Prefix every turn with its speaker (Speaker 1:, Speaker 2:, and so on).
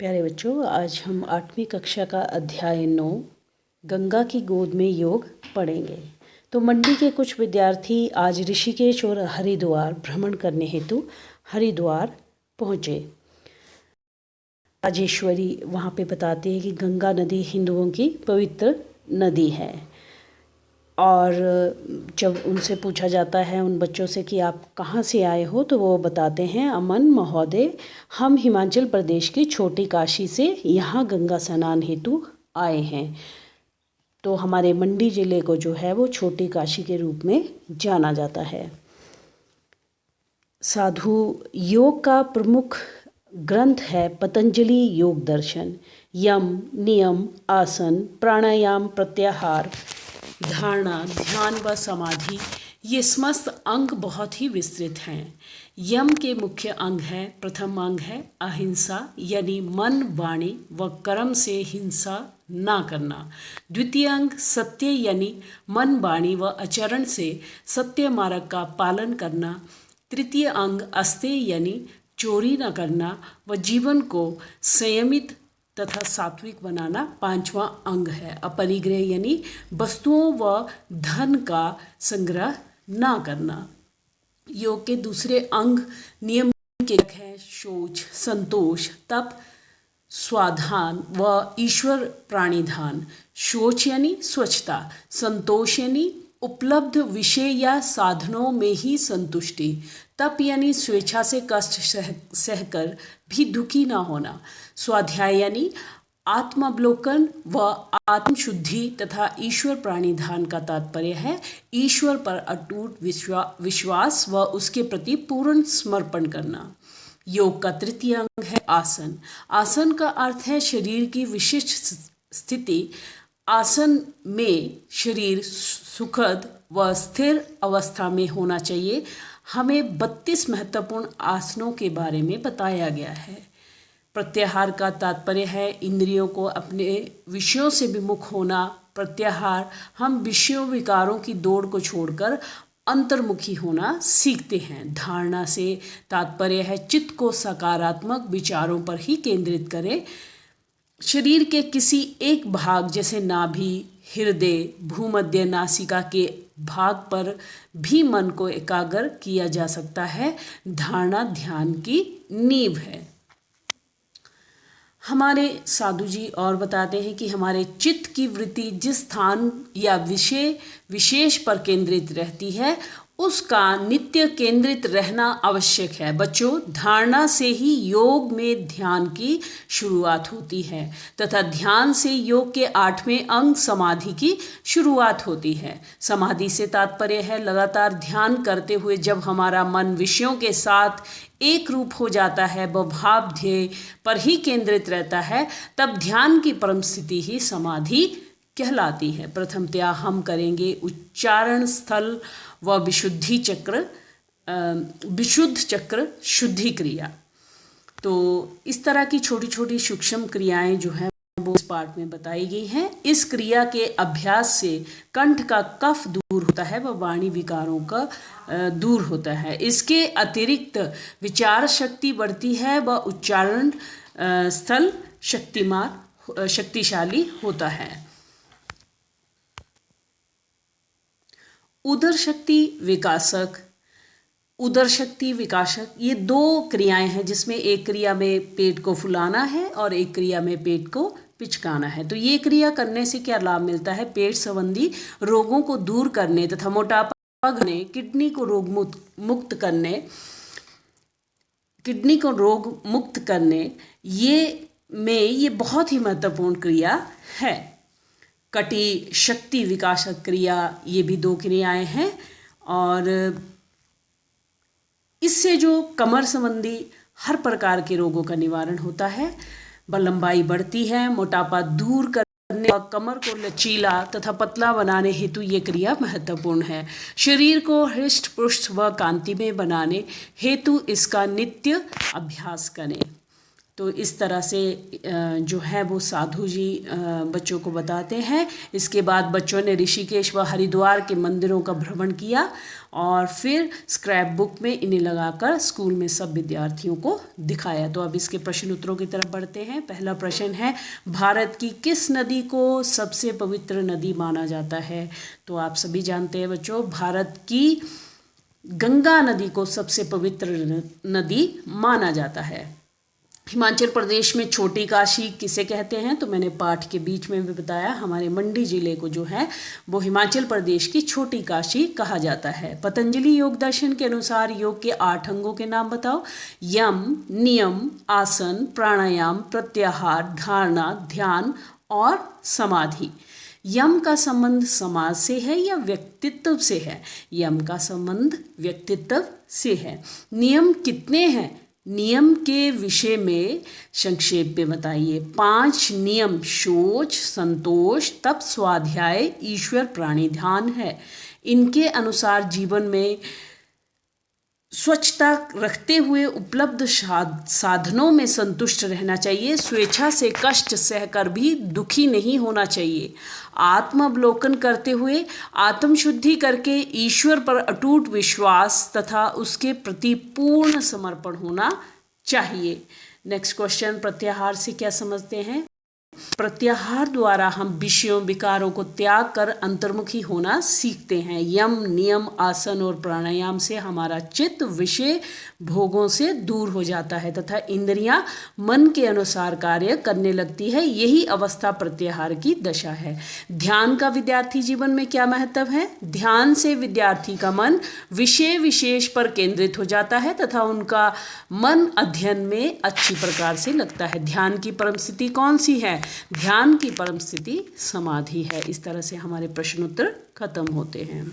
Speaker 1: प्यारे बच्चों, आज हम 8वीं कक्षा का अध्याय 9 गंगा की गोद में योग पढ़ेंगे। तो मंडी के कुछ विद्यार्थी आज ऋषिकेश और हरिद्वार भ्रमण करने हेतु हरिद्वार पहुँचे। राजेश्वरी वहाँ पे बताती है कि गंगा नदी हिंदुओं की पवित्र नदी है। और जब उनसे पूछा जाता है उन बच्चों से कि आप कहाँ से आए हो, तो वो बताते हैं, अमन महोदय, हम हिमाचल प्रदेश की छोटी काशी से यहाँ गंगा स्नान हेतु आए हैं। तो हमारे मंडी ज़िले को जो है वो छोटी काशी के रूप में जाना जाता है। साधु योग का प्रमुख ग्रंथ है पतंजलि योग दर्शन। यम, नियम, आसन, प्राणायाम, प्रत्याहार, धारणा, ध्यान व समाधि, ये समस्त अंग बहुत ही विस्तृत हैं। यम के मुख्य अंग है, प्रथम अंग है अहिंसा, यानी मन, वाणी व कर्म से हिंसा ना करना। द्वितीय अंग सत्य, यानी मन, वाणी व आचरण से सत्य मार्ग का पालन करना। तृतीय अंग अस्तेय, यानी चोरी न करना व जीवन को संयमित तथा सात्विक बनाना। पांचवा अंग है अपरिग्रह, यानी वस्तुओं व धन का संग्रह ना करना। योग के दूसरे अंग नियम के है शौच, संतोष, तप, स्वाधान व ईश्वर प्राणिधान। शौच यानी स्वच्छता, संतोष यानी उपलब्ध विषय या साधनों में ही संतुष्टि, तप यानी स्वेच्छा से कष्ट सहकर भी दुखी ना होना, स्वाध्याय यानी आत्मावलोकन व आत्मशुद्धि तथा ईश्वर प्राणिधान का तात्पर्य है ईश्वर पर अटूट विश्वास व उसके प्रति पूर्ण समर्पण करना। योग का तृतीय अंग है आसन। आसन का अर्थ है शरीर की विशिष्ट स्थिति। आसन में शरीर सुखद व स्थिर अवस्था में होना चाहिए। हमें 32 महत्वपूर्ण आसनों के बारे में बताया गया है। प्रत्याहार का तात्पर्य है इंद्रियों को अपने विषयों से विमुख होना। प्रत्याहार हम विषयों विकारों की दौड़ को छोड़कर अंतर्मुखी होना सीखते हैं। धारणा से तात्पर्य है चित्त को सकारात्मक विचारों पर ही केंद्रित करें। शरीर के किसी एक भाग जैसे नाभि, हृदय, भूमध्य नासिका के भाग पर भी मन को एकाग्र किया जा सकता है। धारणा ध्यान की नींव है। हमारे साधु जी और बताते हैं कि हमारे चित्त की वृत्ति जिस स्थान या विषय विशेष पर केंद्रित रहती है उसका नित्य केंद्रित रहना आवश्यक है। बच्चों, धारणा से ही योग में ध्यान की शुरुआत होती है तथा ध्यान से योग के 8वें अंग समाधि की शुरुआत होती है। समाधि से तात्पर्य है लगातार ध्यान करते हुए जब हमारा मन विषयों के साथ एक रूप हो जाता है, वह भाव ध्येय पर ही केंद्रित रहता है, तब ध्यान की परम स्थिति ही समाधि कहलाती है। प्रथमतया हम करेंगे उच्चारण स्थल व विशुद्ध चक्र शुद्धि क्रिया। तो इस तरह की छोटी छोटी सूक्ष्म क्रियाएं जो हैं वो इस पाठ में बताई गई हैं। इस क्रिया के अभ्यास से कंठ का कफ दूर होता है व वाणी विकारों का दूर होता है। इसके अतिरिक्त विचार शक्ति बढ़ती है व उच्चारण स्थल शक्तिशाली होता है। उदर शक्ति विकासक ये 2 क्रियाएं हैं जिसमें एक क्रिया में पेट को फुलाना है और एक क्रिया में पेट को पिचकाना है। तो ये क्रिया करने से क्या लाभ मिलता है? पेट संबंधी रोगों को दूर करने तथा मोटापा घटाने, किडनी को रोग मुक्त करने ये बहुत ही महत्वपूर्ण क्रिया है। कटी शक्ति विकासक क्रिया, ये भी 2 क्रियाएं हैं और इससे जो कमर संबंधी हर प्रकार के रोगों का निवारण होता है, लंबाई बढ़ती है, मोटापा दूर करने और कमर को लचीला तथा पतला बनाने हेतु ये क्रिया महत्वपूर्ण है। शरीर को हृष्ट पुष्ट व कांतिमय बनाने हेतु इसका नित्य अभ्यास करें। तो इस तरह से जो है वो साधु जी बच्चों को बताते हैं। इसके बाद बच्चों ने ऋषिकेश व हरिद्वार के मंदिरों का भ्रमण किया और फिर स्क्रैप बुक में इन्हें लगाकर स्कूल में सब विद्यार्थियों को दिखाया। तो अब इसके प्रश्न उत्तरों की तरफ बढ़ते हैं। पहला प्रश्न है, भारत की किस नदी को सबसे पवित्र नदी माना जाता है? तो आप सभी जानते हैं बच्चों, भारत की गंगा नदी को सबसे पवित्र नदी माना जाता है। हिमाचल प्रदेश में छोटी काशी किसे कहते हैं? तो मैंने पाठ के बीच में भी बताया, हमारे मंडी जिले को जो है वो हिमाचल प्रदेश की छोटी काशी कहा जाता है। पतंजलि योग दर्शन के अनुसार योग के 8 अंगों के नाम बताओ। यम, नियम, आसन, प्राणायाम, प्रत्याहार, धारणा, ध्यान और समाधि। यम का संबंध समाज से है या व्यक्तित्व से है? यम का संबंध व्यक्तित्व से है। नियम कितने हैं? नियम के विषय में संक्षेप में बताइए। 5 नियम शौच, संतोष, तप, स्वाध्याय, ईश्वर, प्राणी ध्यान है। इनके अनुसार जीवन में स्वच्छता रखते हुए उपलब्ध साधनों में संतुष्ट रहना चाहिए। स्वेच्छा से कष्ट सहकर भी दुखी नहीं होना चाहिए। आत्मावलोकन करते हुए आत्मशुद्धि करके ईश्वर पर अटूट विश्वास तथा उसके प्रति पूर्ण समर्पण होना चाहिए। नेक्स्ट क्वेश्चन, प्रत्याहार से क्या समझते हैं? प्रत्याहार द्वारा हम विषयों विकारों को त्याग कर अंतर्मुखी होना सीखते हैं। यम, नियम, आसन और प्राणायाम से हमारा चित्त विषय भोगों से दूर हो जाता है तथा इंद्रियां मन के अनुसार कार्य करने लगती है। यही अवस्था प्रत्याहार की दशा है। ध्यान का विद्यार्थी जीवन में क्या महत्व है? ध्यान से विद्यार्थी का मन विषय विशेष पर केंद्रित हो जाता है तथा उनका मन अध्ययन में अच्छी प्रकार से लगता है। ध्यान की परम स्थिति कौन सी है? ध्यान की परम स्थिति समाधि है। इस तरह से हमारे प्रश्न उत्तर खत्म होते हैं।